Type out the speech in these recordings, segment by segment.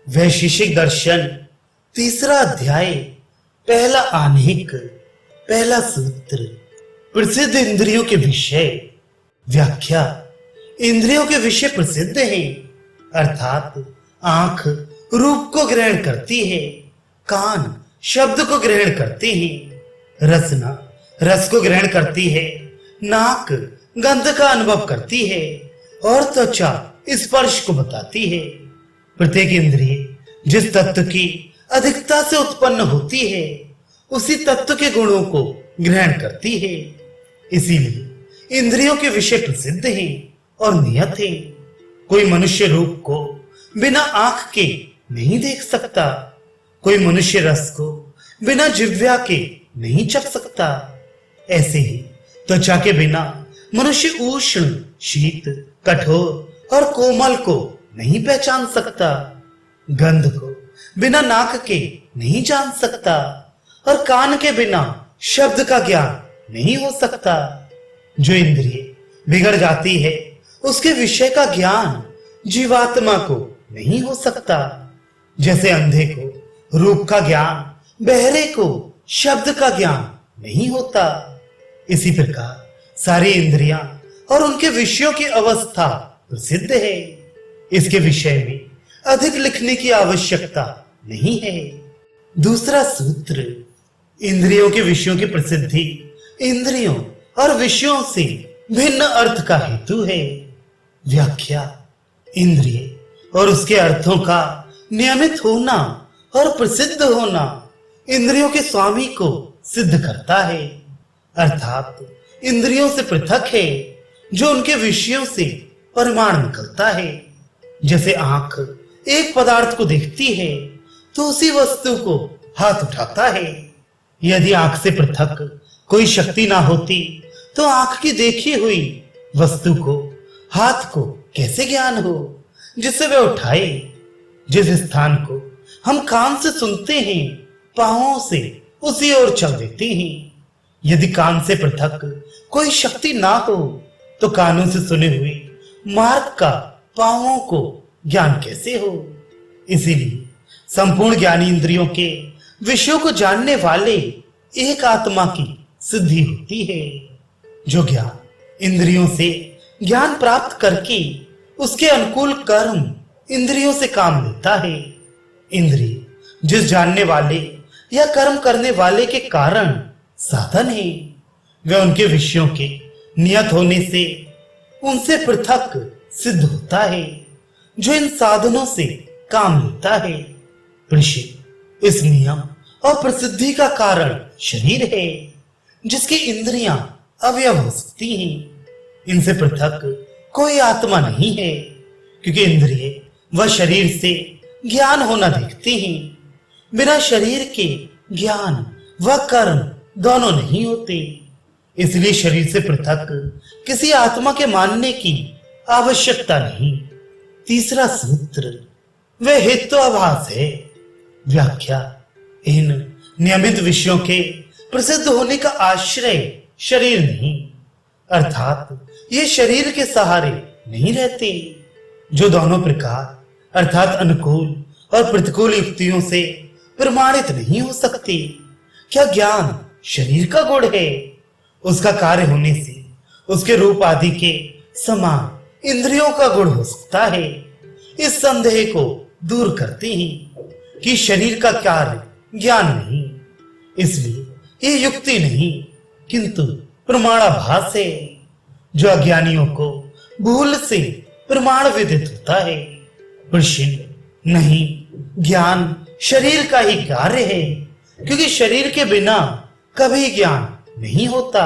वैशेषिक दर्शन तीसरा अध्याय पहला आनेक पहला सूत्र। प्रसिद्ध इंद्रियों के विषय। व्याख्या। इंद्रियों के विषय प्रसिद्ध हैं, अर्थात आंख रूप को ग्रहण करती है, कान शब्द को ग्रहण करते हैं, रसना रस को ग्रहण करती है, नाक गंध का अनुभव करती है और त्वचा स्पर्श को बताती है। प्रत्येक इंद्रिय जिस तत्व की अधिकता से उत्पन्न होती है उसी तत्व के गुणों को ग्रहण करती है। इसीलिए इंद्रियों के विषय प्रसिद्ध हैं और नियत हैं। कोई मनुष्य रूप को बिना आंख के नहीं देख सकता, कोई मनुष्य रस को बिना जिह्वा के नहीं चख सकता। ऐसे ही त्वचा के बिना मनुष्य उष्ण, शीत, कठोर और कोमल को नहीं पहचान सकता, गंध को बिना नाक के नहीं जान सकता और कान के बिना शब्द का ज्ञान नहीं हो सकता। जो इंद्रिय बिगड़ जाती है उसके विषय का ज्ञान जीवात्मा को नहीं हो सकता। जैसे अंधे को रूप का ज्ञान, बहरे को शब्द का ज्ञान नहीं होता, इसी प्रकार सारी इंद्रियां और उनके विषयों की अवस्था प्रसिद्ध है। इसके विषय में अधिक लिखने की आवश्यकता नहीं है। दूसरा सूत्र। इंद्रियों के विषयों की प्रसिद्धि इंद्रियों और विषयों से भिन्न अर्थ का हेतु है। व्याख्या। इंद्रिय और उसके अर्थों का नियमित होना और प्रसिद्ध होना इंद्रियों के स्वामी को सिद्ध करता है, अर्थात इंद्रियों से पृथक है जो उनके विषयों से परिमाण निकलता है। जैसे आंख एक पदार्थ को देखती है तो उसी वस्तु को हाथ उठाता है। यदि आंख से पृथक कोई शक्ति ना होती तो आंख की देखी हुई वस्तु को, हाथ को कैसे ज्ञान हो जिससे वह उठाए। जिस स्थान को हम कान से सुनते हैं, पांवों से उसी ओर चल देते हैं। यदि कान से पृथक कोई शक्ति ना हो तो कानों से सुने हुए मार्ग का पांवों को ज्ञान कैसे हो। इसीलिए संपूर्ण ज्ञानी इंद्रियों के विषयों को जानने वाले एक आत्मा की सिद्धि होती है। जो ज्ञान इंद्रियों से ज्ञान प्राप्त करके उसके अनुकूल कर्म इंद्रियों से काम लेता है। इंद्रिय जिस जानने वाले या कर्म करने वाले के कारण साधन है, वह उनके विषयों के नियत होने से उनसे पृथक सिद्ध होता है जो इन साधनों से काम लेता है। ऋषि इस नियम और प्रसिद्धि का कारण शरीर है जिसकी इंद्रियां अवयव हो सकती हैं। इनसे पृथक कोई आत्मा नहीं है, क्योंकि इंद्रिय व शरीर से ज्ञान होना देखते हैं। बिना शरीर के ज्ञान व कर्म दोनों नहीं होते। इसलिए शरीर से पृथक किसी आत्मा के मानने की आवश्यकता नहीं। तीसरा सूत्र। वह हेत्वाभास है। व्याख्या। इन नियमित विषयों के प्रसिद्ध होने का आश्रय शरीर नहीं, अर्थात ये शरीर के सहारे नहीं रहते। जो दोनों प्रकार अर्थात अनुकूल और प्रतिकूल युक्तियों से प्रमाणित नहीं हो सकते। क्या ज्ञान शरीर का गुण है? उसका कार्य होने से उसके रूप आदि के समान इंद्रियों का गुण हो सकता है। इस संदेह को दूर करते हैं कि शरीर का कार्य ज्ञान नहीं, इसलिए ये युक्ति नहीं किंतु प्रमाणाभास है। जो अज्ञानियों को भूल से प्रमाण विदित होता है। प्रश्न नहीं, ज्ञान शरीर का ही कार्य है, क्योंकि शरीर के बिना कभी ज्ञान नहीं होता।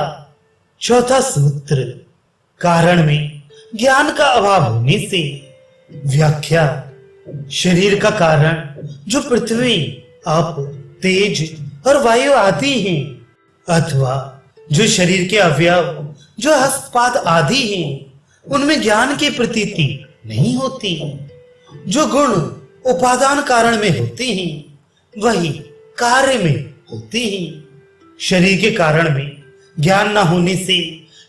चौथा सूत्र। कारण में ज्ञान का अभाव होने से। व्याख्या। शरीर का कारण जो पृथ्वी, अप, तेज और वायु आदि हैं, अथवा जो शरीर के अवयव जो हस्तपाद आदि हैं, उनमें ज्ञान की प्रतीति नहीं होती। जो गुण उपादान कारण में होते हैं वही कार्य में होते हैं। शरीर के कारण में ज्ञान न होने से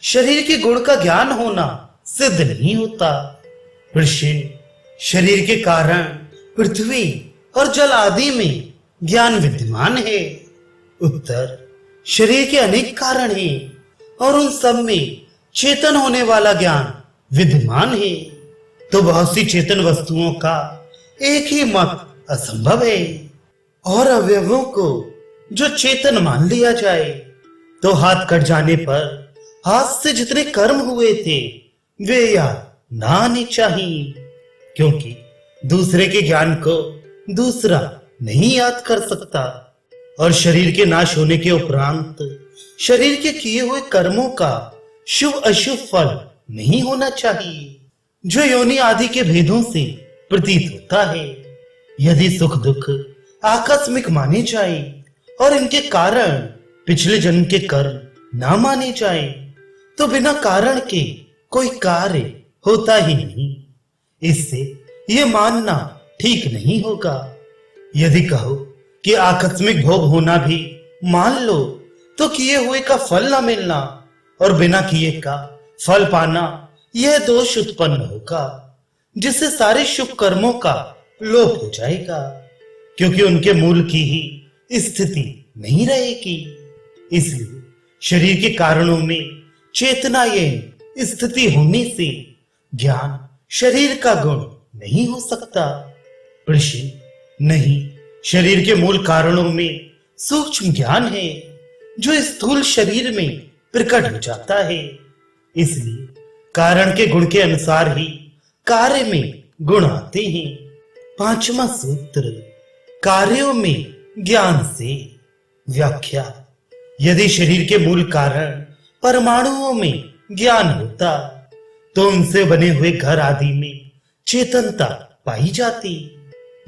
शरीर के गुण का ज्ञान होना सिद्ध नहीं होता। प्रश्न। शरीर के कारण पृथ्वी और जल आदि में ज्ञान विद्यमान है? उत्तर, शरीर के अनेक कारण हैं और उन सब में चेतन होने वाला ज्ञान विद्यमान है। तो बहुत सी चेतन वस्तुओं का एक ही मत असंभव है। और अवयवों को जो चेतन मान लिया जाए तो हाथ कट जाने पर हाथ से जितने कर्म हुए थे वे याद ना आने चाहिए, क्योंकि दूसरे के ज्ञान को दूसरा नहीं याद कर सकता। और शरीर के नाश होने के उपरांत शरीर के किए हुए कर्मों का शुभ अशुभ फल नहीं होना चाहिए, जो योनि आदि के भेदों से प्रतीत होता है। यदि सुख दुख आकस्मिक माने जाए और इनके कारण पिछले जन्म के कर्म ना माने जाए तो बिना कारण के कोई कार्य होता ही नहीं। इससे यह मानना ठीक नहीं होगा। यदि कहो कि आकस्मिक भोग होना भी मान लो तो किए हुए का फल ना मिलना और बिना किए का फल पाना, यह दोष उत्पन्न होगा, जिससे सारे शुभ कर्मों का लोप हो जाएगा, क्योंकि उनके मूल की ही स्थिति नहीं रहेगी। इसलिए शरीर के कारणों में चेतना ये स्थिति होने से ज्ञान शरीर का गुण नहीं हो सकता। प्रश्न, नहीं, शरीर के मूल कारणों में सूक्ष्म ज्ञान है जो स्थूल शरीर में प्रकट हो जाता है। इसलिए कारण के गुण के अनुसार ही कार्य में गुण आते हैं। पांचवा सूत्र, कार्यों में ज्ञान से। व्याख्या, यदि शरीर के मूल कारण परमाणुओं में ज्ञान होता तो उनसे बने हुए घर आदि में चेतनता पाई जाती।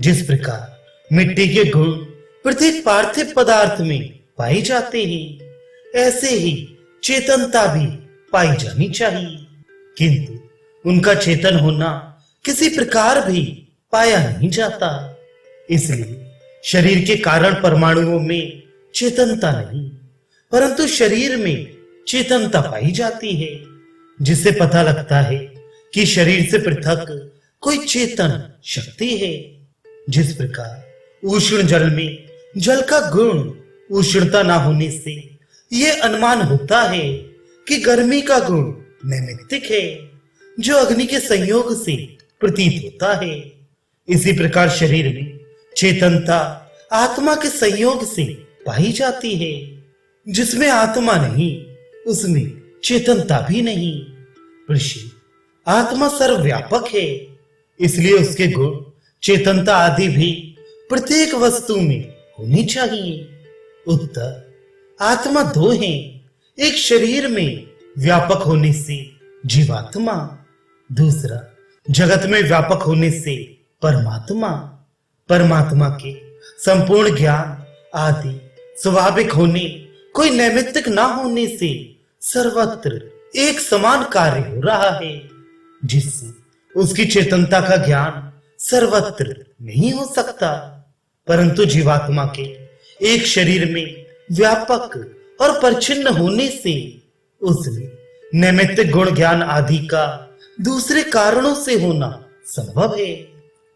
जिस प्रकार मिट्टी के गुण प्रत्येक पार्थिव पदार्थ में पाए जाते हैं, ऐसे ही चेतनता भी पाई जानी चाहिए, किंतु उनका चेतन होना किसी प्रकार भी पाया नहीं जाता। इसलिए शरीर के कारण परमाणुओं में चेतनता नहीं, परंतु शरीर में चेतनता पाई जाती है, जिससे पता लगता है कि शरीर से पृथक कोई चेतन शक्ति है। जिस प्रकार उष्ण जल में जल का गुण उष्णता ना होने से यह अनुमान होता है कि गर्मी का गुण नैमित्तिक है, जो अग्नि के संयोग से प्रतीत होता है। इसी प्रकार शरीर में चेतनता आत्मा के संयोग से पाई जाती है। जिसमें आत्मा नहीं उसमें चेतनता भी नहीं। ऋषि, आत्मा सर्वव्यापक है, इसलिए उसके गुण चेतनता आदि भी प्रत्येक वस्तु में होनी चाहिए। उत्तर, आत्मा दो हैं, एक शरीर में व्यापक होने से जीवात्मा, दूसरा जगत में व्यापक होने से परमात्मा। परमात्मा के संपूर्ण ज्ञान आदि स्वाभाविक होने, कोई नैमित्तिक ना होने से सर्वत्र एक समान कार्य हो रहा है, जिससे उसकी चेतनता का ज्ञान सर्वत्र नहीं हो सकता। परंतु जीवात्मा के एक शरीर में व्यापक और परिच्छिन्न होने से उसमें नैमित्तिक गुण ज्ञान आदि का दूसरे कारणों से होना संभव है।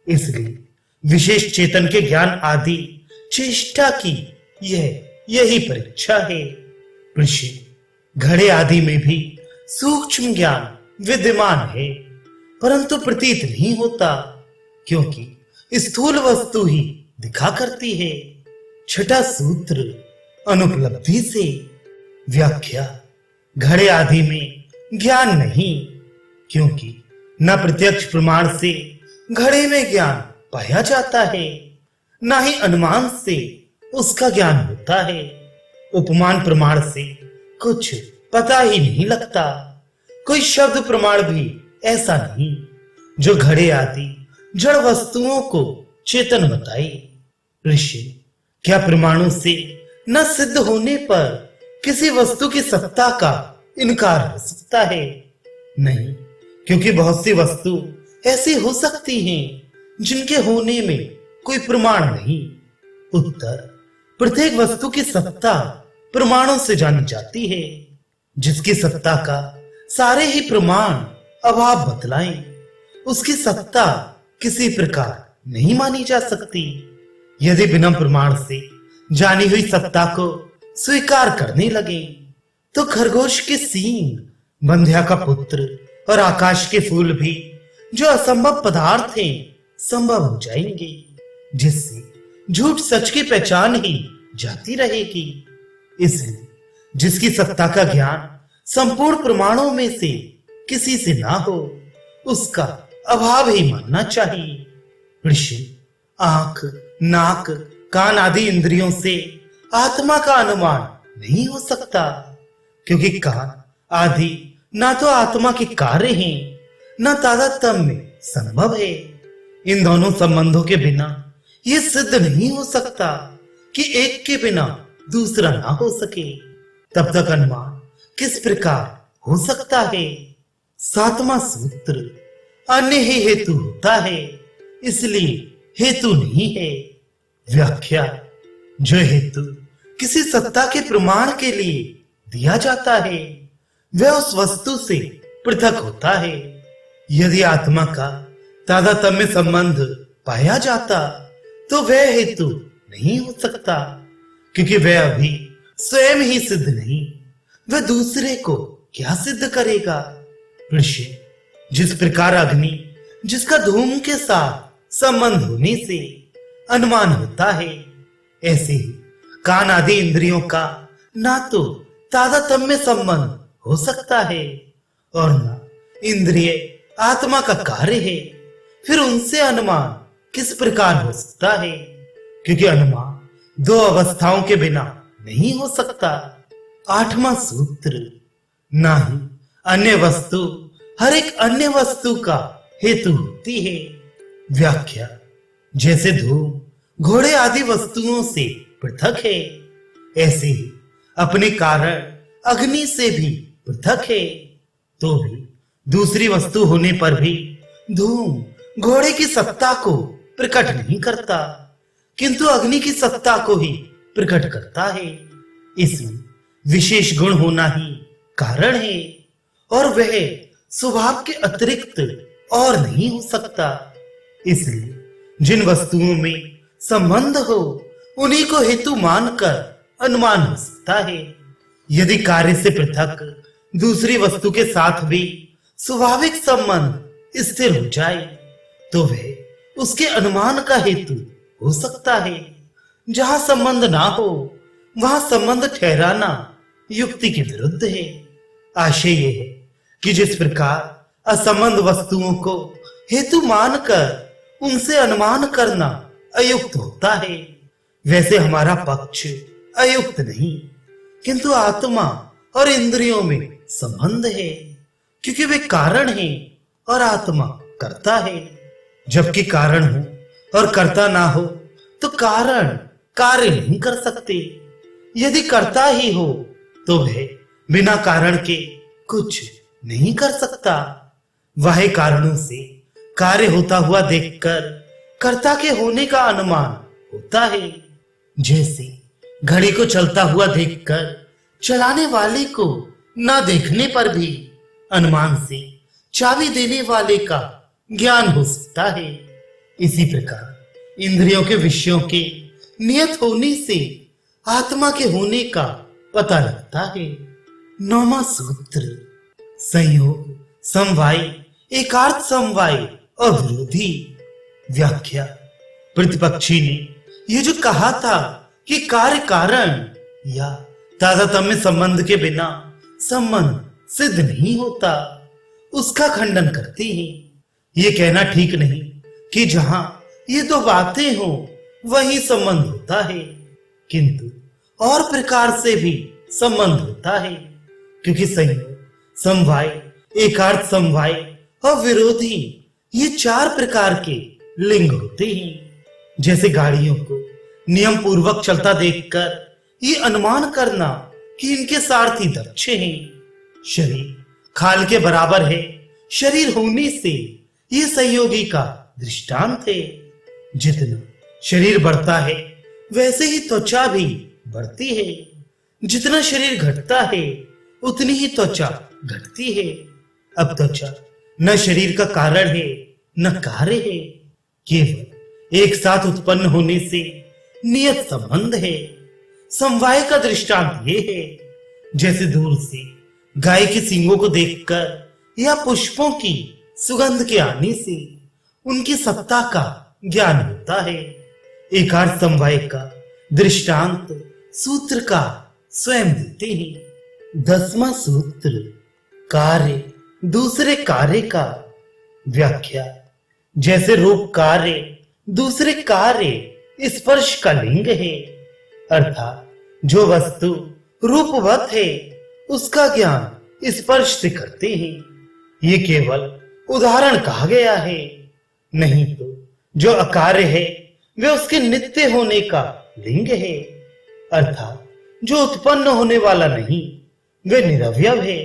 इसलिए विशेष चेतन के ज्ञान आदि चेष्टा की यही परीक्षा है। ऋषि, घड़े आदि में भी सूक्ष्म ज्ञान विद्यमान है, परंतु प्रतीत नहीं होता, क्योंकि स्थूल वस्तु ही दिखा करती है। छठा सूत्र, अनुपलब्धि से। व्याख्या, घड़े आदि में ज्ञान नहीं, क्योंकि न प्रत्यक्ष प्रमाण से घड़े में ज्ञान पाया जाता है, न ही अनुमान से उसका ज्ञान होता है। उपमान प्रमाण से कुछ पता ही नहीं लगता। कोई शब्द प्रमाण भी ऐसा नहीं जो घड़े आदि जड़ वस्तुओं को चेतन बताए। ऋषि, क्या प्रमाणों से न सिद्ध होने पर किसी वस्तु की सत्ता का इनकार हो सकता है? नहीं, क्योंकि बहुत सी वस्तु ऐसी हो सकती हैं जिनके होने में कोई प्रमाण नहीं। उत्तर, प्रत्येक वस्तु की सत्ता प्रमाणों से जानी जाती है, जिसकी सत्ता का सारे ही प्रमाण अभाव बतलाएं, उसकी सत्ता किसी प्रकार नहीं मानी जा सकती। यदि बिना प्रमाण से जानी हुई सत्ता को स्वीकार करने लगे तो खरगोश के सींग, बंध्या का पुत्र और आकाश के फूल भी जो असंभव पदार्थ हैं संभव हो जाएंगे, जिससे झूठ सच की पहचान ही जाती रहेगी। इसलिए जिसकी सत्ता का ज्ञान संपूर्ण प्रमाणों में से किसी से ना हो उसका अभाव ही मानना चाहिए। ऋषि, आंख, नाक, कान आदि इंद्रियों से आत्मा का अनुमान नहीं हो सकता, क्योंकि कान आदि ना तो आत्मा के कार्य हैं, न तादात्म्य संभव है। इन दोनों संबंधों के बिना यह सिद्ध नहीं हो सकता कि एक के बिना दूसरा ना हो सके। तब तक अनुमान किस प्रकार हो सकता है? सातवां सूत्र, अन्य ही हेतु होता है, इसलिए हेतु नहीं है। व्याख्या, जो हेतु किसी सत्ता के प्रमाण के लिए दिया जाता है वह उस वस्तु से पृथक होता है। यदि आत्मा का तादात्म्य संबंध पाया जाता तो वह हेतु नहीं हो सकता, क्योंकि वह अभी स्वयं ही सिद्ध नहीं, वह दूसरे को क्या सिद्ध करेगा? ऋषि, जिस प्रकार अग्नि जिसका धूम के साथ संबंध होने से अनुमान होता है, ऐसे ही कान आदि इंद्रियों का ना तो तादात्म्य संबंध हो सकता है और ना इंद्रिय आत्मा का कार्य है। फिर उनसे अनुमान किस प्रकार हो सकता है? क्योंकि अनुमान दो अवस्थाओं के बिना नहीं हो सकता। आठवां सूत्र, ना ही अन्य वस्तु हर एक अन्य वस्तु का हेतु होती है। व्याख्या, जैसे धूम घोड़े आदि वस्तुओं से पृथक है, ऐसे ही अपने कारण अग्नि से भी पृथक है। तो भी दूसरी वस्तु होने पर भी धूम घोड़े की सत्ता को प्रकट नहीं करता, किंतु अग्नि की सत्ता को ही प्रकट करता है। इसमें विशेष गुण होना ही कारण है और वह स्वभाव के अतिरिक्त और नहीं हो सकता। इसलिए जिन वस्तुओं में संबंध हो उन्हीं को हेतु मानकर अनुमान हो सकता है। यदि कार्य से पृथक दूसरी वस्तु के साथ भी स्वाभाविक संबंध स्थिर हो जाए तो वह उसके अनुमान का हेतु हो सकता है। जहां संबंध ना हो वहां संबंध ठहराना युक्ति के विरुद्ध है। आशय यह है कि जिस प्रकार असंबंध वस्तुओं को हेतु मानकर उनसे अनुमान करना अयुक्त होता है, वैसे हमारा पक्ष अयुक्त नहीं, किंतु आत्मा और इंद्रियों में संबंध है, क्योंकि वे कारण हैं और आत्मा करता है। जबकि कारण हो और कर्ता ना हो तो कारण कार्य नहीं कर सकते। यदि कर्ता ही हो तो वह बिना कारण के कुछ नहीं कर सकता। वह कारणों से कार्य होता हुआ देखकर कर्ता के होने का अनुमान होता है। जैसे घड़ी को चलता हुआ देखकर चलाने वाले को न देखने पर भी अनुमान से चाबी देने वाले का ज्ञान हो सकता है। इसी प्रकार इंद्रियों के विषयों के नियत होने से आत्मा के होने का पता लगता है। नौवां सूत्र, संयोग, समवाय, एकार्थ समवाय और विरोधी। व्याख्या, प्रतिपक्षी ने ये जो कहा था कि कार्य कारण या तादात्म्य संबंध के बिना संबंध सिद्ध नहीं होता, उसका खंडन करते हैं। ये कहना ठीक नहीं कि जहां ये दो बातें हो वही संबंध होता है, किंतु और प्रकार से भी संबंध होता है, क्योंकि संयोग, समवाय, एकार्थ समवाय और विरोधी ये चार प्रकार के लिंग होते हैं। जैसे गाड़ियों को नियम पूर्वक चलता देखकर ये अनुमान करना कि इनके सारथी दक्ष हैं। शरीर खाल के बराबर है, शरीर होने से ये सहयोगी का दृष्टांत है। जितना शरीर बढ़ता है वैसे ही त्वचा भी बढ़ती है, जितना शरीर घटता है उतनी ही त्वचा घटती है। अब त्वचा न शरीर का कारण है न कार्य है, केवल एक साथ उत्पन्न होने से नियत संबंध है। समवाय का दृष्टांत ये है, जैसे दूर से गाय के सींगों को देखकर या पुष्पों की सुगंध के आने से उनकी सत्ता का ज्ञान होता है। एकार समवाय का दृष्टांत सूत्र का स्वयं देते हैं। 10वां सूत्र, कार्य दूसरे कार्य का व्याख्या। जैसे रूप कार्य दूसरे कार्य स्पर्श का लिंग है, अर्थात जो वस्तु रूपवत है उसका ज्ञान स्पर्श से करते हैं। ये केवल उदाहरण कहा गया है, नहीं तो जो अकार्य है वे उसके नित्य होने का लिंग है, अर्थात जो उत्पन्न होने वाला नहीं वे निरवयव है,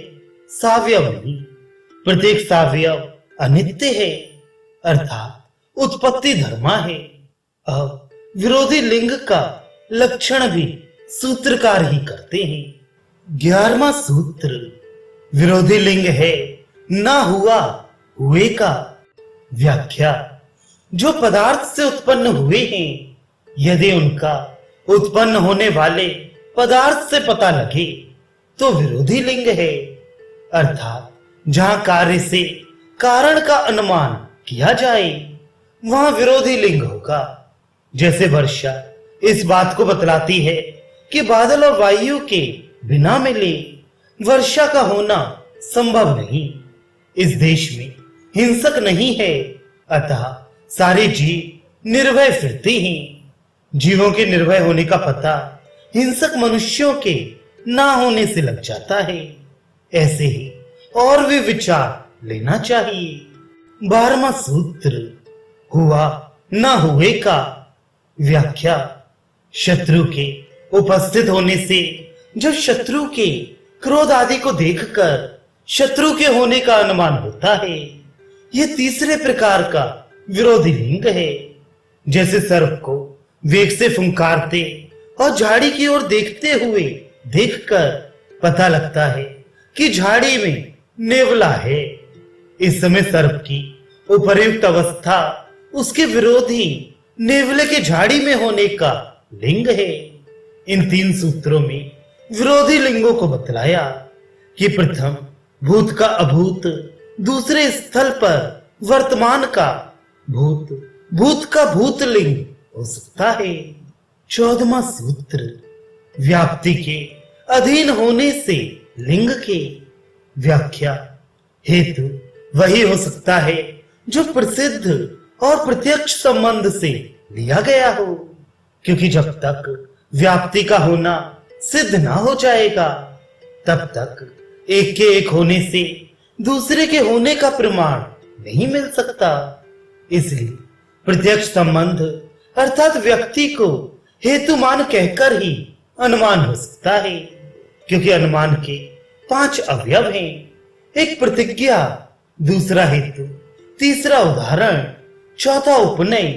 सावयव नहीं। प्रत्येक सावयव अनित्य है, अर्थात उत्पत्ति धर्मा है। अब विरोधी लिंग का लक्षण भी सूत्रकार ही करते हैं। 11वां सूत्र, विरोधी लिंग है ना हुआ हुए का व्याख्या। जो पदार्थ से उत्पन्न हुए हैं, यदि उनका उत्पन्न होने वाले पदार्थ से पता लगे तो विरोधी लिंग है, अर्थात जहां कार्य से कारण का अनुमान किया जाए वहां विरोधी लिंग होगा। जैसे वर्षा इस बात को बतलाती है कि बादल और वायु के बिना मिले वर्षा का होना संभव नहीं। इस देश में हिंसक नहीं है, अतः सारे जीव निर्भय फिरते हैं। जीवों के निर्भय होने का पता हिंसक मनुष्यों के ना होने से लग जाता है। ऐसे ही और भी विचार लेना चाहिए। 12वां सूत्र, हुआ ना हुए का व्याख्या। शत्रु के उपस्थित होने से जब शत्रु के क्रोध आदि को देखकर शत्रु के होने का अनुमान होता है, यह तीसरे प्रकार का विरोधी लिंग है। जैसे सर्प को वेग से फुंकारते और झाड़ी की ओर देखते हुए देखकर पता लगता है कि झाड़ी में नेवला है। इस समय सर्प की उपर्युक्त अवस्था उसके विरोधी नेवले के झाड़ी में होने का लिंग है। इन 3 सूत्रों में विरोधी लिंगों को बतलाया कि प्रथम भूत का अभूत, दूसरे स्थल पर वर्तमान का भूत, भूत का भूत लिंग हो सकता है। 14वां सूत्र, व्याप्ति के अधीन होने से लिंग के व्याख्या। हेतु वही हो सकता है जो प्रसिद्ध और प्रत्यक्ष संबंध से लिया गया हो, क्योंकि जब तक व्याप्ति का होना सिद्ध ना हो जाएगा तब तक एक के एक होने से दूसरे के होने का प्रमाण नहीं मिल सकता। इसलिए प्रत्यक्ष संबंध अर्थात व्यक्ति को हेतुमान कहकर ही अनुमान हो सकता है, क्योंकि अनुमान के 5 अवयव हैं। एक प्रतिज्ञा, दूसरा हेतु, तीसरा उदाहरण, चौथा उपनय,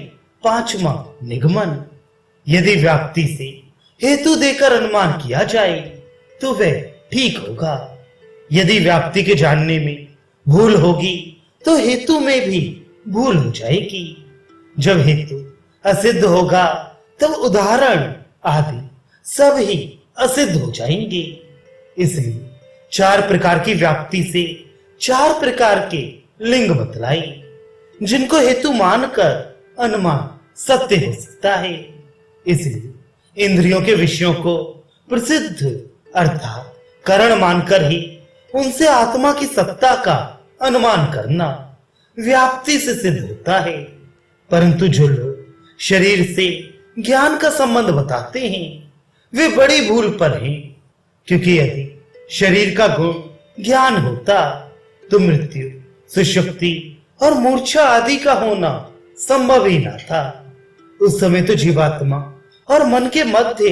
5वां निगमन। यदि व्याप्ति से हेतु देकर अनुमान किया जाए तो वह ठीक होगा। यदि व्याप्ति के जानने में भूल होगी तो हेतु में भी भूल हो जाएगी। जब हेतु असिद्ध होगा तब उदाहरण आदि सब ही असिद्ध हो जाएंगे। इसलिए 4 प्रकार की व्याप्ति से 4 प्रकार के लिंग बतलाई, जिनको हेतु मानकर अनुमान सत्य हो सकता है। इसलिए इंद्रियों के विषयों को प्रसिद्ध अर्थात कारण मानकर ही उनसे आत्मा की सत्ता का अनुमान करना व्याप्ति से सिद्ध होता है। परंतु जो लोग शरीर से ज्ञान का संबंध बताते हैं वे बड़ी भूल पर हैं, क्योंकि यदि शरीर का गुण ज्ञान होता तो मृत्यु, सुषुप्ति और मूर्छा आदि का होना संभव ही न था। उस समय तो जीवात्मा और मन के मध्य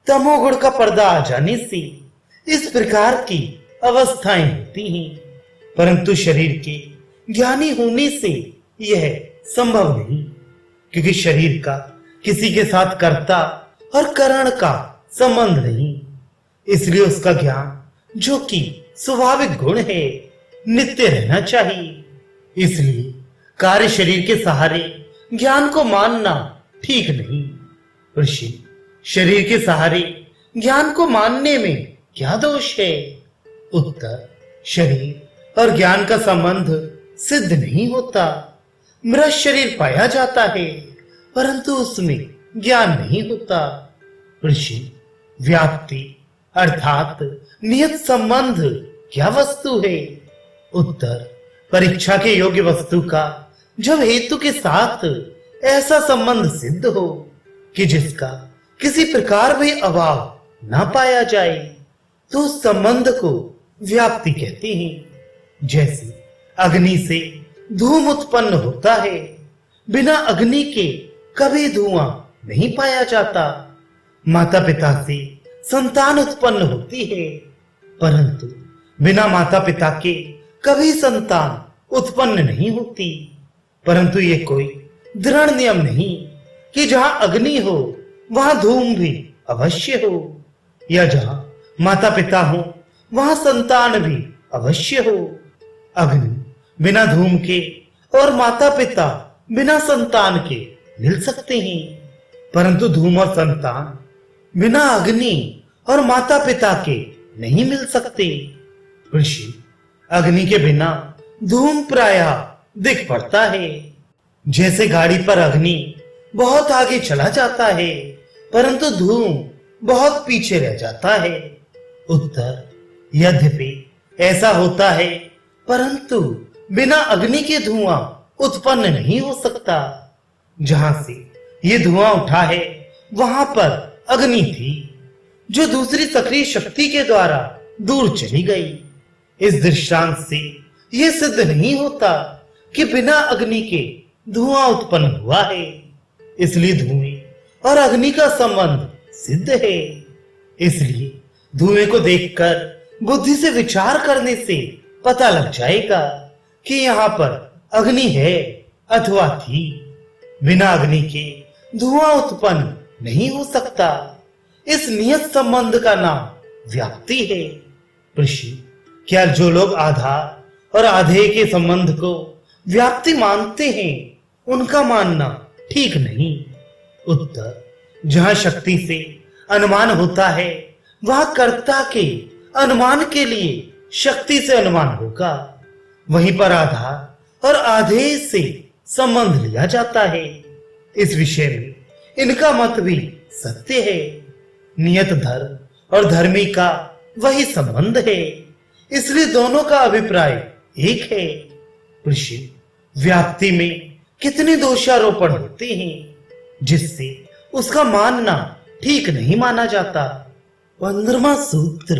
तमोगुण का पर्दा आ जाने से इस प्रकार की अवस्थाएं होती हैं, परंतु शरीर के ज्ञानी होने से यह संभव नहीं, क्योंकि शरीर का किसी के साथ कर्ता और करण का संबंध नहीं। इसलिए उसका ज्ञान, जो कि स्वाभाविक गुण है, नित्य रहना चाहिए। इसलिए कार्य शरीर के सहारे ज्ञान को मानना ठीक नहीं। ऋषि, शरीर के सहारे ज्ञान को मानने में क्या दोष है? उत्तर, शरीर और ज्ञान का संबंध सिद्ध नहीं होता। मृत शरीर पाया जाता है परंतु उसमें ज्ञान नहीं होता। ऋषि, व्याप्ति अर्थात नियत संबंध क्या वस्तु है? उत्तर, परीक्षा के योग्य वस्तु का जब हेतु के साथ ऐसा संबंध सिद्ध हो कि जिसका किसी प्रकार भी अभाव ना पाया जाए तो उस संबंध को व्याप्ति कहते हैं। जैसे अग्नि से धूम उत्पन्न होता है, बिना अग्नि के कभी धुआं नहीं पाया जाता। माता पिता से संतान उत्पन्न होती है परंतु बिना माता पिता के कभी संतान उत्पन्न नहीं होती। परंतु ये कोई दृढ़ नियम नहीं कि जहां अग्नि हो वहां धूम भी अवश्य हो, या जहां माता पिता हो वहां संतान भी अवश्य हो। अग्नि बिना धूम के और माता पिता बिना संतान के मिल सकते हैं परंतु धूम और संतान बिना अग्नि और माता पिता के नहीं मिल सकते। ऋषि, अग्नि के बिना धूम प्रायः दिख पड़ता है। जैसे गाड़ी पर अग्नि बहुत आगे चला जाता है परंतु धूम बहुत पीछे रह जाता है। उत्तर, यद्यपि ऐसा होता है परंतु बिना अग्नि के धुआं उत्पन्न नहीं हो सकता। जहां से ये धुआं उठा है वहां पर अग्नि थी जो दूसरी सक्रिय शक्ति के द्वारा दूर चली गई। इस दृष्टांत से यह सिद्ध नहीं होता कि बिना अग्नि के धुआं उत्पन्न हुआ है, इसलिए धुएं और अग्नि का संबंध सिद्ध है। इसलिए धुएं को देखकर बुद्धि से विचार करने से पता लग जाएगा कि यहाँ पर अग्नि है अथवा थी। बिना अग्नि के धुआं उत्पन्न नहीं हो सकता। इस नियत संबंध का नाम व्याप्ति है। ऋषि, क्या जो लोग आधार और आधेय के संबंध को व्याप्ति मानते हैं उनका मानना ठीक नहीं? उत्तर, जहां शक्ति से अनुमान होता है वहां कर्ता के अनुमान के लिए शक्ति से अनुमान होगा। वहीं पर आधार और आधेय से संबंध लिया जाता है। इस विषय में इनका मत भी सत्य है। नियत धर्म और धर्मी का वही संबंध है, इसलिए दोनों का अभिप्राय एक है। ऋषि, व्याप्ति में कितने दोषारोपण होते हैं जिससे उसका मानना ठीक नहीं माना जाता। 15वां सूत्र,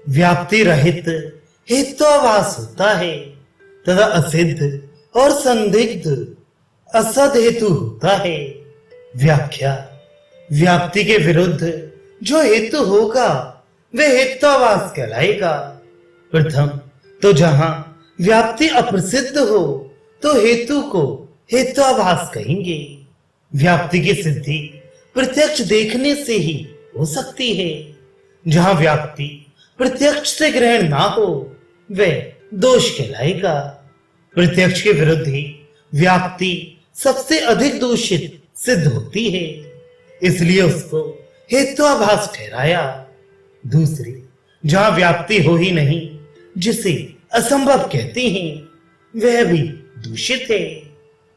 व्याप्ति रहित हेत्वाभास होता है तथा असिद्ध और संदिग्ध असद हेतु होता है। व्याख्या, व्याप्ति के विरुद्ध जो हेतु होगा वह हेत्वाभास कहलाएगा। प्रथम तो जहां व्याप्ति अप्रसिद्ध हो तो हेतु को हेत्वाभास कहेंगे। व्याप्ति की सिद्धि प्रत्यक्ष देखने से ही हो सकती है। जहां व्याप्ति प्रत्यक्ष से ग्रहण ना हो वह दोष कहलाएगा। प्रत्यक्ष के विरुद्ध ही व्याप्ति सबसे अधिक दूषित सिद्ध होती है, इसलिए उसको हेत्वाभास ठहराया। दूसरी, जहां व्याप्ति हो ही नहीं जिसे असंभव कहते हैं वह भी दूषित है,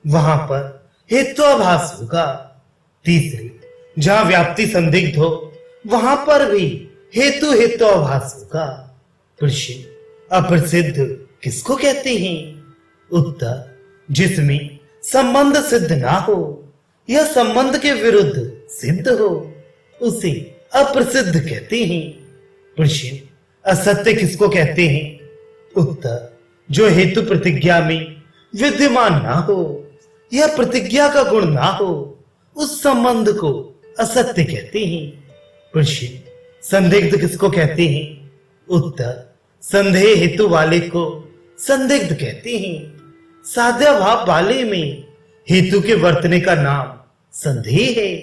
वहां पर हेत्वाभास होगा। तीसरी, जहां व्याप्ति संदिग्ध हो वहां पर भी हेत्वाभास होगा। प्रश्न, अप्रसिद्ध किसको कहते हैं? उत्तर, जिसमें संबंध सिद्ध ना हो या संबंध के विरुद्ध सिद्ध हो उसे अप्रसिद्ध कहते हैं। प्रश्न, असत्य किसको कहते हैं? उत्तर, जो हेतु प्रतिज्ञा में विद्यमान ना हो या प्रतिज्ञा का गुण ना हो उस संबंध को असत्य कहते हैं। प्रश्न, संदिग्ध किसको कहते हैं? उत्तर, संदेह हेतु वाले को संदिग्ध कहते हैं। साध्याभाव वाले में हेतु के वर्तने का नाम संदेह है।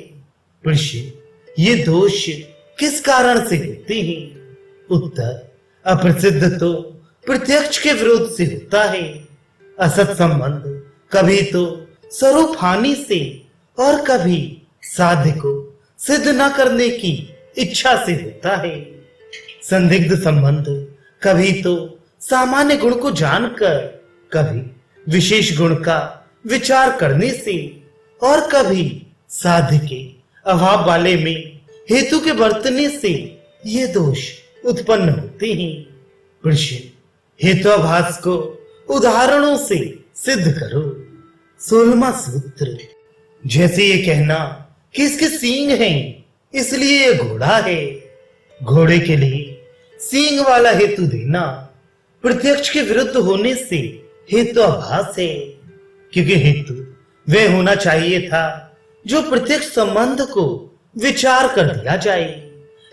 प्रश्न, ये दोष किस कारण से होते हैं? उत्तर, अप्रसिद्ध तो प्रत्यक्ष के विरोध से होता है। असत संबंध कभी तो स्वरूप हानि से और कभी साध्य को सिद्ध न करने की इच्छा से होता है। संदिग्ध संबंध कभी तो सामान्य गुण को जानकर, कभी विशेष गुण का विचार करने से और कभी साध्य के अभाव वाले में हेतु के बरतने से ये दोष उत्पन्न होते हैं। ऋषि हेतुभास को उदाहरणों से सिद्ध करो। 16वां सूत्र, जैसे ये कहना कि इसके सींग हैं इसलिए ये घोड़ा है, घोड़े के लिए सींग वाला हेतु देना प्रत्यक्ष के विरुद्ध होने से हेतुभास है, क्योंकि हेतु वह होना चाहिए था जो प्रत्यक्ष संबंध को विचार कर दिया जाए।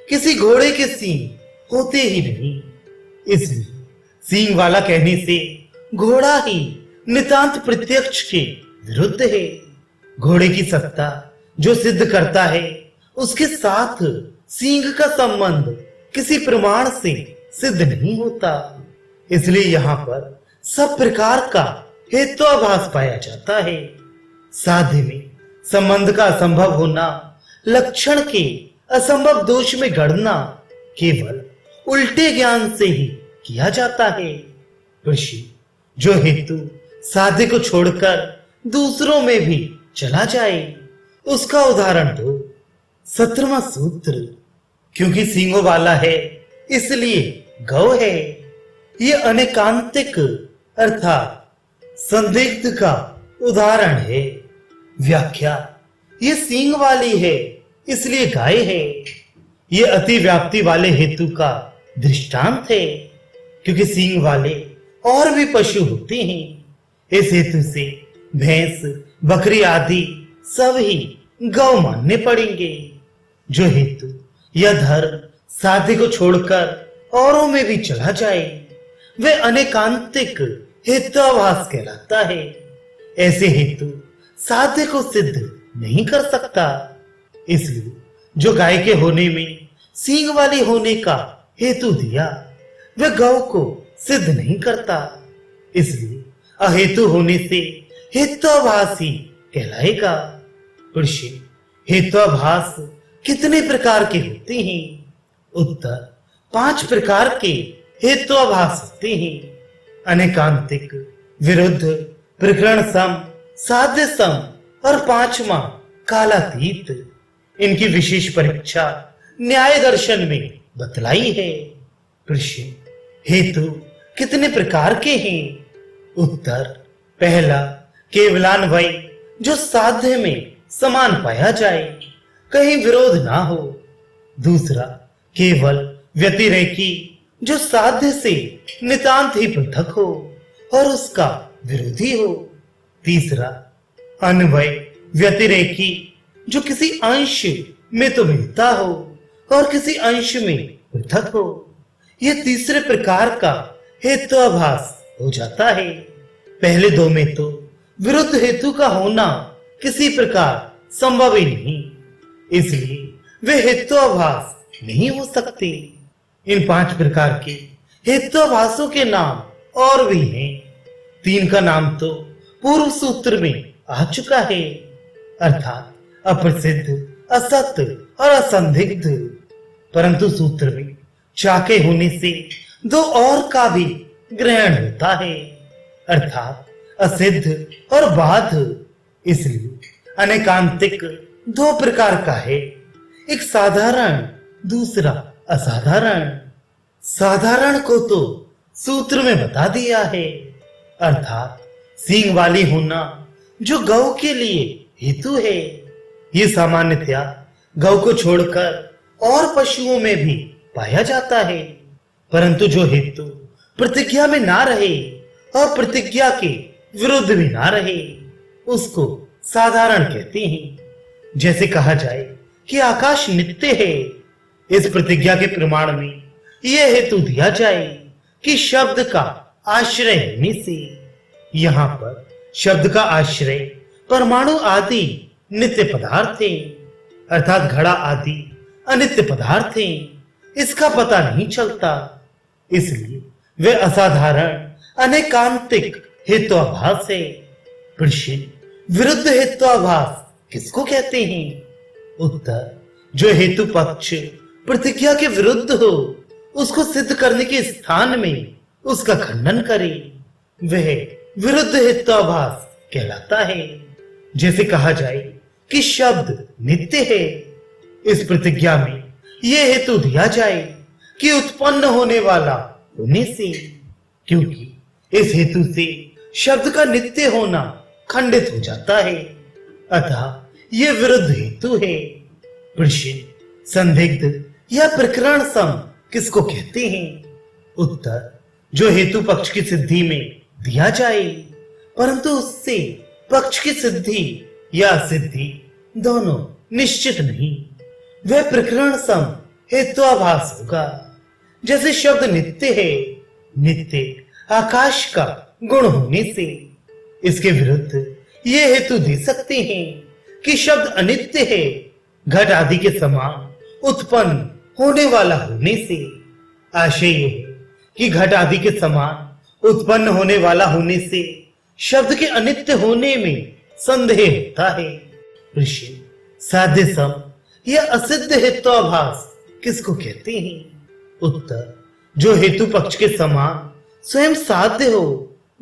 किसी घोड़े के सींग होते ही नहीं, इसलिए सींग वाला कहने से घोड़ा ही नितांत प्रत्यक्ष के विरुद्ध है। घोड़े की सत्ता जो सिद्ध करता है उसके साथ सींग का संबंध किसी प्रमाण से सिद्ध नहीं होता, इसलिए यहाँ पर सब प्रकार का हेतुभास पाया जाता है। साध्य में संबंध का असंभव होना, लक्षण के असंभव दोष में गढ़ना केवल उल्टे ज्ञान से ही किया जाता है। ऋषि जो हेतु साध्य को छोड़कर दूसरों में भी चला जाए उसका उदाहरण दो। 17वां सूत्र, क्योंकि सींगों वाला है इसलिए गौ है। ये अनेकांतिक अर्थात संदिग्ध का उदाहरण है। व्याख्या, ये सींग वाली है इसलिए गाय है। ये अति व्याप्ति वाले हेतु का दृष्टांत है, क्योंकि सींग वाले और भी पशु होते हैं। इस हेतु से भैंस, बकरी आदि सब ही गौ मानने पड़ेंगे। जो हेतु या धर्म साध्य को छोड़कर औरों में भी चला जाए वह अनेकांतिक हेतुभास कहलाता है। ऐसे हेतु साध्य को सिद्ध नहीं कर सकता, इसलिए जो गाय के होने में सींग वाली होने का हेतु दिया वह गौ को सिद्ध नहीं करता, इसलिए अहेतु होने से हेतुभास ही कहलाएगा। ऋषि हेतुभास कितने प्रकार के होते हैं? उत्तर, 5 प्रकार के हेतुभास होते हैं। अनेकांतिक, विरुद्ध, प्रकरण सम, साध्य सम और 5वां कालातीत। इनकी विशेष परीक्षा न्याय दर्शन में बतलाई है। ऋषि हेतु कितने प्रकार के हैं? उत्तर, पहला केवलान्वय, जो साध्य में समान पाया जाए, कहीं विरोध ना हो। दूसरा केवल व्यतिरेकी, जो साध्य से नितांत ही पृथक हो और उसका विरोधी हो। तीसरा अन्वय व्यतिरेकी, जो किसी अंश में तो मिलता हो और किसी अंश में पृथक हो। यह तीसरे प्रकार का हेतुभास हो जाता है। पहले 2 में तो विरुद्ध हेतु का होना किसी प्रकार संभव ही नहीं, इसलिए वे हेतुभास नहीं हो सकते। इन 5 प्रकार के हेतुभासों के नाम और भी हैं। 3 का नाम तो पूर्व सूत्र में आ चुका है, अर्थात अप्रसिद्ध, असत्य और असंदिग्ध। परंतु सूत्र में चाके होने से 2 और का भी ग्रहण होता है, अर्थात असिद्ध और बाध। इसलिए अनेकांतिक 2 प्रकार का है, एक साधारण, दूसरा असाधारण। साधारण को तो सूत्र में बता दिया है, अर्थात सींग वाली होना जो गौ के लिए हेतु है। ये सामान्यतया गौ को छोड़कर और पशुओं में भी पाया जाता है, परंतु जो हेतु प्रतिज्ञा में ना रहे और प्रतिज्ञा के विरुद्ध भी ना रहे उसको साधारण कहते हैं। जैसे कहा जाए कि आकाश नित्य है, इस प्रतिज्ञा के प्रमाण में यह हेतु दिया जाए कि शब्द का आश्रय होने से। यहाँ पर शब्द का आश्रय परमाणु आदि नित्य पदार्थ है, अर्थात घड़ा आदि अनित्य पदार्थ है, इसका पता नहीं चलता, इसलिए वे असाधारण अनेकांतिक हेतुभास है। विरुद्ध हेत्वाभास किसको कहते हैं? उत्तर, जो हेतु पक्ष प्रतिज्ञा के विरुद्ध हो उसको सिद्ध करने के स्थान में उसका खंडन करे, वह विरुद्ध हेत्वाभास कहलाता है। जैसे कहा जाए कि शब्द नित्य है, इस प्रतिज्ञा में यह हेतु दिया जाए कि उत्पन्न होने वाला होने से, क्योंकि इस हेतु से शब्द का नित्य होना खंडित हो जाता है, अतः यह विरुद्ध हेतु है। प्रश्न, संदिग्ध या प्रकरण सम किसको कहते हैं? उत्तर, जो हेतु पक्ष की सिद्धि में दिया जाए परंतु उससे पक्ष की सिद्धि या असिद्धि दोनों निश्चित नहीं, वह प्रकरण सम हेत्वाभास होगा। जैसे शब्द नित्य है, नित्य आकाश का गुण होने से, इसके विरुद्ध ये हेतु दे सकते हैं कि शब्द अनित्य है, घट आदि के समान उत्पन्न होने वाला होने से। आशय यह है कि घट आदि के समान उत्पन्न होने वाला होने से शब्द के अनित्य होने में संदेह होता है। प्रश्न, साध्य सम या असिद्ध हेत्वाभास किसको कहते हैं? उत्तर, जो हेतु पक्ष के समान स्वयं साध्य हो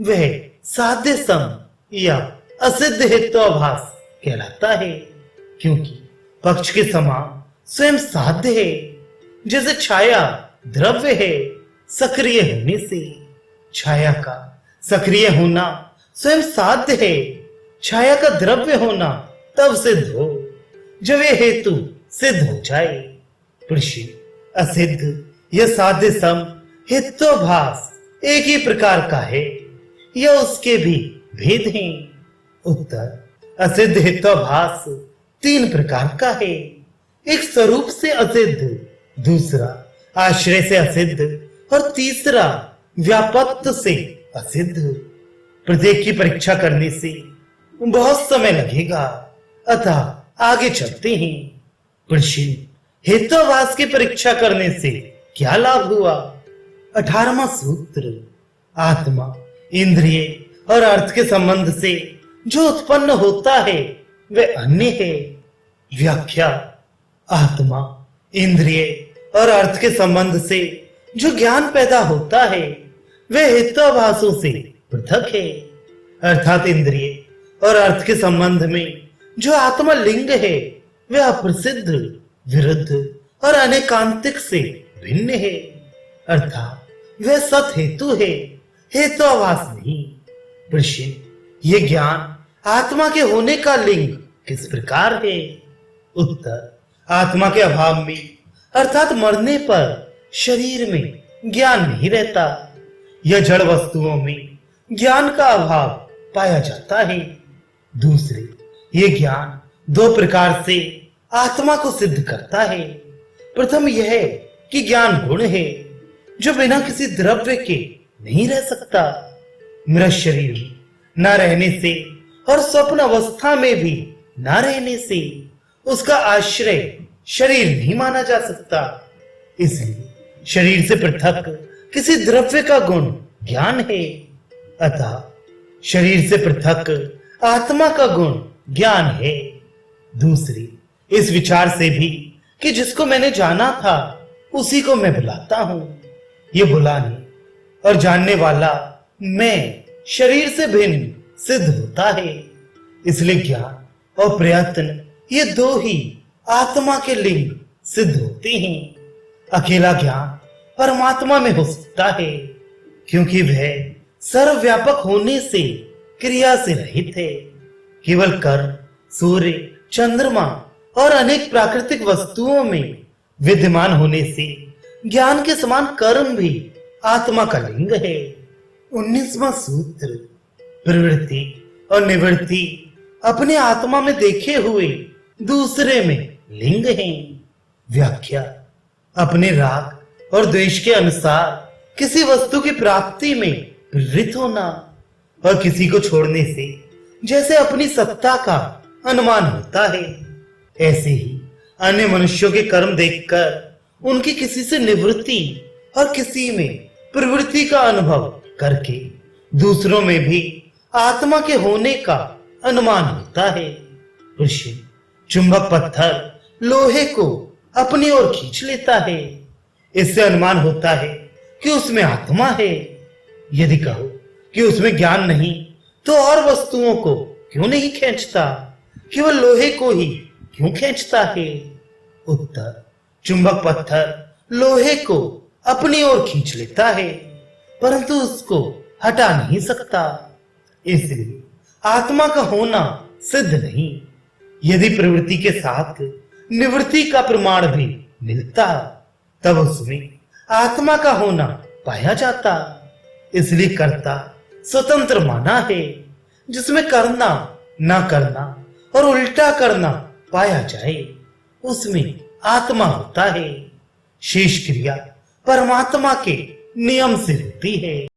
वह साध्य सम या असिद्ध हेत्वाभास कहलाता है, क्योंकि पक्ष के समान स्वयं साध्य है। जैसे छाया द्रव्य है सक्रिय होने से, छाया का सक्रिय होना स्वयं साध्य है, छाया का द्रव्य होना तब सिद्ध हो जब यह हेतु सिद्ध हो जाए। प्रश्न, असिद्ध या साध्य सम हेत्वाभास एक ही प्रकार का है या उसके भी भेद हैं? उत्तर, असिद्ध हेत्वाभास तीन प्रकार का है। एक स्वरूप से असिद्ध, दूसरा आश्रय से असिद्ध और तीसरा व्यापत्व से असिद्ध। प्रत्येक की परीक्षा करने से बहुत समय लगेगा, अतः आगे चलते हैं। प्रश्न, हेत्वाभास की परीक्षा करने से क्या लाभ हुआ? 18वां सूत्र, आत्मा इंद्रिय और अर्थ के संबंध से जो उत्पन्न होता है वह अन्य है। व्याख्या, आत्मा इंद्रिय और अर्थ के संबंध से जो ज्ञान पैदा होता है वह हेत्वाभासों से पृथक है, अर्थात इंद्रिय और अर्थ के संबंध में जो आत्मा लिंग है वह अप्रसिद्ध, विरुद्ध और अनेकांतिक से भिन्न है, अर्थात वह सत हेतु है, हेत्वाभास नहीं। प्रश्न, ये ज्ञान आत्मा के होने का लिंग किस प्रकार है? उत्तर, आत्मा के अभाव में अर्थात मरने पर शरीर में ज्ञान नहीं रहता। यह जड़ वस्तुओं में ज्ञान का अभाव पाया जाता है। दूसरे, ये ज्ञान दो प्रकार से आत्मा को सिद्ध करता है। प्रथम यह कि ज्ञान गुण है जो बिना किसी द्रव्य के नहीं रह सकता। मृत शरीर न रहने से और स्वप्न अवस्था में भी न रहने से उसका आश्रय शरीर नहीं माना जा सकता। इसलिए शरीर से पृथक किसी द्रव्य का गुण ज्ञान है, अतः शरीर से पृथक आत्मा का गुण ज्ञान है। दूसरी, इस विचार से भी कि जिसको मैंने जाना था उसी को मैं बुलाता हूं। ये बुलाने और जानने वाला मैं शरीर से भिन्न सिद्ध होता है। इसलिए ज्ञान और प्रयत्न ये दो ही आत्मा के लिंग सिद्ध होते हैं। अकेला ज्ञान परमात्मा में हो सकता है, क्योंकि वह सर्वव्यापक होने से क्रिया से रहित है। केवल कर्म, सूर्य, चंद्रमा और अनेक प्राकृतिक वस्तुओं में विद्यमान होने से ज्ञान के समान कर्म भी आत्मा का लिंग है। 19वां सूत्र, प्रवृत्ति और निवृत्ति अपने आत्मा में देखे हुए दूसरे में लिंग हैं। व्याख्या, अपने राग और द्वेष के अनुसार किसी वस्तु की प्राप्ति में प्रेरित होना और किसी को छोड़ने से जैसे अपनी सत्ता का अनुमान होता है, ऐसे ही अन्य मनुष्यों के कर्म देखकर उनकी किसी से निवृत्ति और किसी में प्रवृत्ति का अनुभव करके दूसरों में भी आत्मा के होने का अनुमान होता है। ऋषि चुंबक पत्थर लोहे को अपनी ओर खींच लेता है। इससे अनुमान होता है कि उसमें आत्मा है। यदि कहो कि उसमें ज्ञान नहीं तो और वस्तुओं को क्यों नहीं खींचता, केवल लोहे को ही क्यों खींचता है? उत्तर, चुंबक पत्थर लोहे को अपनी ओर खींच लेता है परंतु उसको हटा नहीं सकता, इसलिए आत्मा का होना सिद्ध नहीं। यदि प्रवृत्ति के साथ निवृत्ति का प्रमाण भी मिलता तब उसमें आत्मा का होना पाया जाता। इसलिए कर्ता स्वतंत्र माना है, जिसमें करना ना करना और उल्टा करना पाया जाए उसमें आत्मा होता है। शेष क्रिया परमात्मा के नियम से होती है।